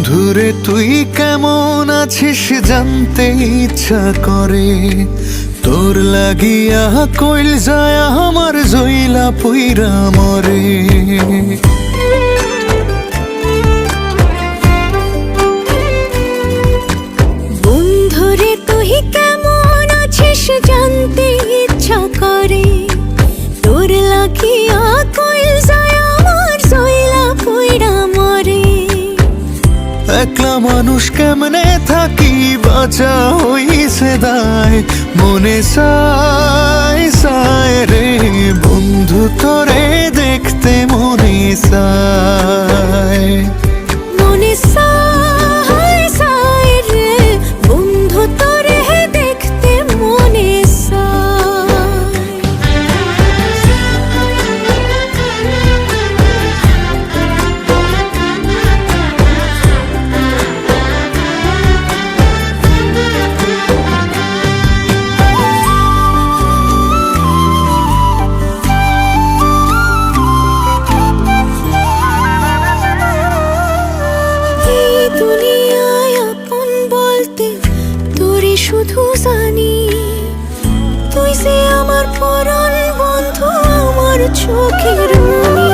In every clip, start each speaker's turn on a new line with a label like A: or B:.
A: বন্ধুরে তুই কেমন আছিস জানতে ইচ্ছা করে, তোর লাগিয়া কইল যায় আমার জইলা পুইরা মরে।
B: বন্ধুরে তুই কেমন আছিস জানতে ইচ্ছা করে, তোর লাগিয়া কইল যায় আমার জইলা পুইরা মরে।
A: একলা মানুষ কেমনে থাকি বাঁচা হইছে দায়, মনে সায় সায় রে বন্ধু তোরে দেখতে মনে সায়।
B: মনে সায় সায় রে বন্ধু তোরে দেখতে মনে সায়। দুনিয়ায় আপন বলতে তোরে শুধু জানি, তুই যে আমার পরাণ বন্ধু, আমার চোখের মনি।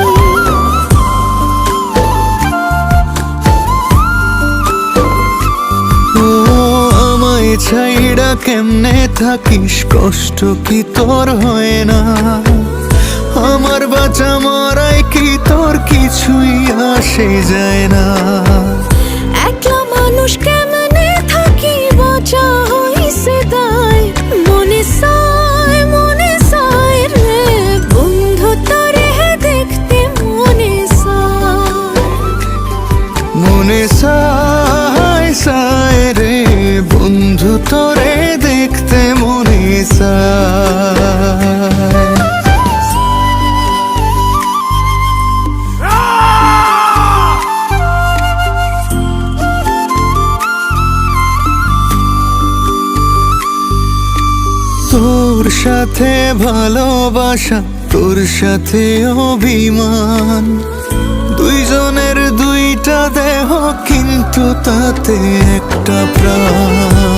A: ও আমায় ছাইড়া কেমনে থাকিস, কষ্ট কি তোর হয় না? আমার বাঁচা মরাই কি তোর কিছুই আসে যায় না?
B: একলা মানুষ কেমনে থাকি বাঁচা হইছে দায়, মনে সায় রে বন্ধু তোরে দেখতে মনে সায়।
A: মনে সায় সায় রে বন্ধু তোরে দেখতে মনে সায়। তোর সাথে ভালোবাসা, তোর সাথে অভিমান, দুইজনের দুইটা দেহ কিন্তু তাতে একটা প্রাণ।